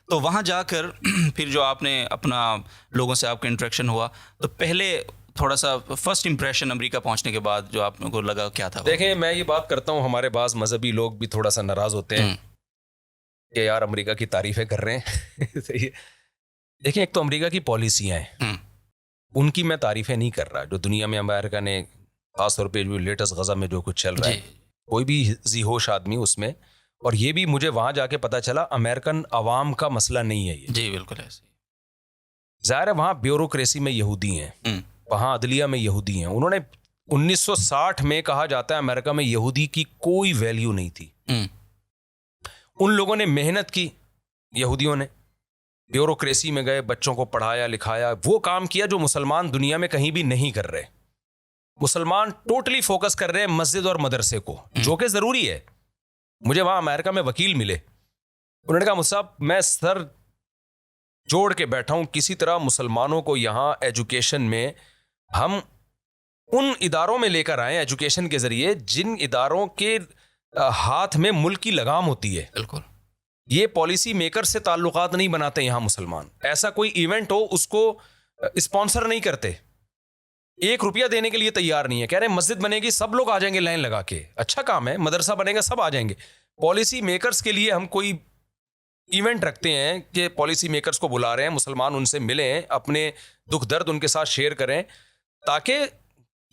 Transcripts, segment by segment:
तो वहाँ जाकर फिर जो आपने अपना लोगों से आपका इंटरेक्शन हुआ, तो पहले थोड़ा सा फर्स्ट इंप्रेशन अमेरिका पहुँचने के बाद जो आपको लगा क्या था? देखें, मैं ये बात करता हूँ, हमारे बाज़ मजहबी लोग भी थोड़ा सा नाराज होते हैं कि यार अमेरिका की तारीफें कर रहे हैं। सही है। देखें, एक तो अमेरिका की पॉलिसियाँ हैं, उनकी मैं तारीफें नहीं कर रहा। जो दुनिया में अमेरिका ने खासतौर पे जो लेटेस्ट गज़ा में जो कुछ चल रहा है, कोई भी जी होश आदमी उसमें, और ये भी मुझे वहाँ जाके पता चला अमेरिकन अवाम का मसला नहीं है ये। जी बिल्कुल ऐसे। ज़ाहिर है वहाँ ब्यूरोक्रेसी में यहूदी हैं, वहाँ अदलिया में यहूदी हैं। उन्होंने 1960 में कहा जाता है अमेरिका में यहूदी की कोई वैल्यू नहीं थी। उन लोगों ने मेहनत की, यहूदियों ने ब्यूरोक्रेसी में गए, बच्चों को पढ़ाया लिखाया, वो काम किया जो मुसलमान दुनिया में कहीं भी नहीं कर रहे। मुसलमान टोटली फोकस कर रहे हैं मस्जिद और मदरसे को, जो कि ज़रूरी है। मुझे वहाँ अमेरिका में वकील मिले, उन्होंने कहा मुसाब मैं सर जोड़ के बैठा हूँ, किसी तरह मुसलमानों को यहाँ एजुकेशन में हम उन इदारों में लेकर आए, एजुकेशन के ज़रिए जिन इदारों के हाथ में मुल्क की लगाम होती है। बिल्कुल। ये पॉलिसी मेकर से ताल्लुकात नहीं बनाते यहाँ मुसलमान। ऐसा कोई इवेंट हो उसको स्पॉन्सर नहीं करते, 1 रुपया देने के लिए तैयार नहीं है। कह रहे हैं मस्जिद बनेगी सब लोग आ जाएंगे लाइन लगा के, अच्छा काम है, मदरसा बनेगा सब आ जाएंगे। पॉलिसी मेकर्स के लिए हम कोई इवेंट रखते हैं कि पॉलिसी मेकर्स को बुला रहे हैं, मुसलमान उनसे मिलें, अपने दुख दर्द उनके साथ शेयर करें, ताकि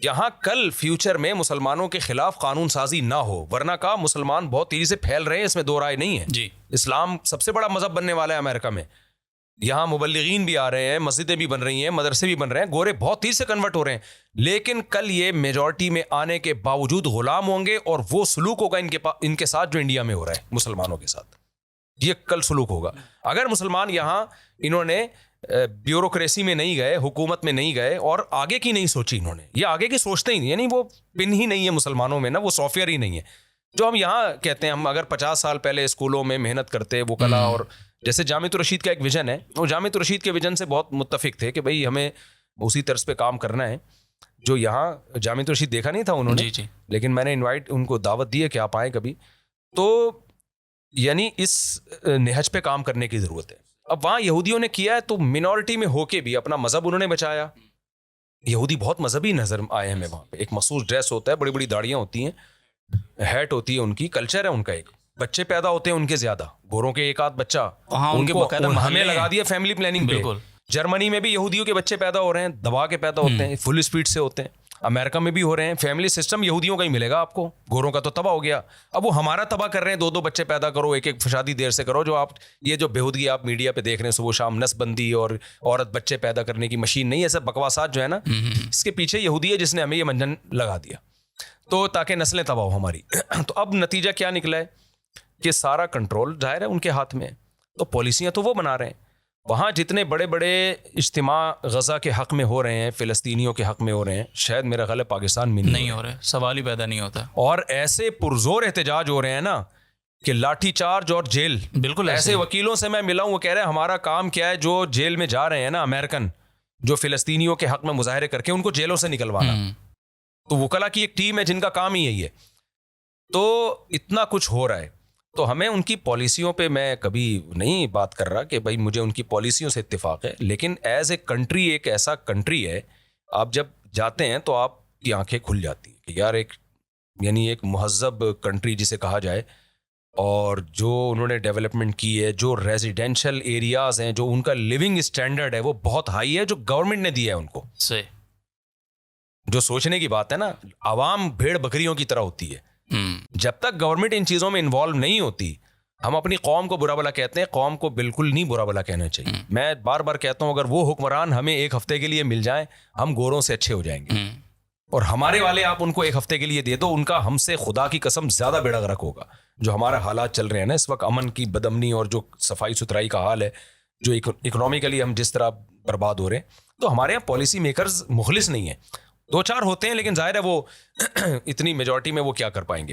यहाँ कल फ्यूचर में मुसलमानों के खिलाफ कानून साजी ना हो। वरना का मुसलमान बहुत तेजी से फैल रहे हैं, इसमें दो राय नहीं है जी। इस्लाम सबसे बड़ा मजहब बनने वाला है अमेरिका में। यहाँ मुबल्लिगीन भी आ रहे हैं, मस्जिदें भी बन रही हैं, मदरसे भी बन रहे हैं, गोरे बहुत तेजी से कन्वर्ट हो रहे हैं। लेकिन कल ये मेजॉरिटी में आने के बावजूद गुलाम होंगे, और वो सलूक होगा इनके साथ जो इंडिया में हो रहा है मुसलमानों के साथ। ये कल सलूक होगा। अगर मुसलमान यहाँ इन्होंने ब्यूरोक्रेसी में नहीं गए, हुकूमत में नहीं गए, और आगे की नहीं सोची इन्होंने, ये आगे की सोचते ही नहीं, यानी वो पिन ही नहीं है मुसलमानों में ना, वो सॉफ्टवेयर ही नहीं है। जो हम यहाँ कहते हैं, हम अगर 50 साल पहले स्कूलों में मेहनत करते, वो कला, और जैसे जामित रशीद का एक विजन है, वो जामित रशीद के विजन से बहुत मुत्तफिक थे कि भाई हमें उसी तर्ज पे काम करना है जो यहाँ जामित रशीद देखा नहीं था उन्होंने। जी। लेकिन मैंने उनको दावत दी है कि आप आए कभी। तो यानी इस नहज पे काम करने की ज़रूरत है। अब वहाँ यहूदियों ने किया है, तो मिनॉरिटी में होके भी अपना मज़हब उन्होंने बचाया। यहूदी बहुत मजहबी नज़र आए हमें वहाँ पे। एक मखसूस ड्रेस होता है, बड़ी बड़ी दाढ़ियाँ होती हैं, हैट होती है उनकी, कल्चर है उनका। एक बच्चे पैदा होते हैं उनके ज़्यादा, गोरों के एक आध बच्चा, उनको हमें लगा दिया फैमिली प्लानिंग पे। जर्मनी में भी यहूदियों के बच्चे पैदा हो रहे हैं, दबा के पैदा होते हैं, फुल स्पीड से होते हैं। अमेरिका में भी हो रहे हैं। फैमिली सिस्टम यहूदियों का ही मिलेगा आपको, गोरों का तो तबाह हो गया। अब वो हमारा तबाह कर रहे हैं, 2-2 बच्चे पैदा करो, एक शादी देर से करो। जो आप ये जो बेहूदगी आप मीडिया पे देख रहे हैं सुबह शाम, नसबंदी और औरत बच्चे पैदा करने की मशीन नहीं, ऐसे बकवासात जो है ना, इसके पीछे यहूदी है जिसने हमें ये मंजन लगा दिया, तो ताकि नस्लें तबाह हो हमारी। तो अब नतीजा क्या निकला है कि सारा कंट्रोल जाहिर है उनके हाथ में है, तो पॉलिसियाँ तो वो बना रहे हैं। वहाँ जितने बड़े बड़े इज्तिमा गज़ा के हक़ में हो रहे हैं, फ़िलिस्तीनियों के हक़ में हो रहे हैं, शायद मेरा ख्याल है पाकिस्तान में नहीं हो रहे, सवाल ही पैदा नहीं होता। और ऐसे पुरजोर एहतजाज हो रहे हैं ना कि लाठी चार्ज और जेल। बिल्कुल ऐसे वकीलों से मैं मिला हूँ, वो कह रहे हैं हमारा काम क्या है, जो जेल में जा रहे हैं ना अमेरिकन, जो फ़िलिस्तीनियों के हक़ में मुजाहरे करके उनको जेलों से निकलवाना। तो वकला की एक टीम है जिनका काम ही यही है। तो इतना कुछ हो रहा है, तो हमें उनकी पॉलिसियों पे मैं कभी नहीं बात कर रहा कि भाई मुझे उनकी पॉलिसियों से इत्तेफाक है, लेकिन एज ए कंट्री, एक ऐसा कंट्री है, आप जब जाते हैं तो आपकी आंखें खुल जाती हैं कि यार एक यानी एक महज़ब कंट्री जिसे कहा जाए, और जो उन्होंने डेवलपमेंट की है, जो रेजिडेंशियल एरियाज़ हैं, जो उनका लिविंग स्टैंडर्ड है वो बहुत हाई है, जो गवर्नमेंट ने दिया है उनको। से जो सोचने की बात है ना, आवाम भेड़ बकरियों की तरह होती है। जब तक गवर्नमेंट इन चीज़ों में इन्वॉल्व नहीं होती, हम अपनी कौम को बुरा भला कहते हैं, कौम को बिल्कुल नहीं बुरा भला कहना चाहिए। मैं बार बार कहता हूँ, अगर वो हुक्मरान हमें 1 हफ्ते के लिए मिल जाएं, हम गोरों से अच्छे हो जाएंगे। और हमारे वाले आप उनको 1 हफ्ते के लिए दे दो, उनका हमसे खुदा की कसम ज़्यादा बेड़ा गर्क होगा। जो हमारा हालात चल रहे हैं ना इस वक्त, अमन की बदअमनी और जो सफाई सुथराई का हाल है, जो इकोनॉमिकली हम जिस तरह बर्बाद हो रहे हैं, तो हमारे यहाँ पॉलिसी मेकर्स मुखलिस नहीं है। 2-4 होते हैं, लेकिन जाहिर है वो इतनी मेजॉरिटी में वो क्या कर पाएंगे।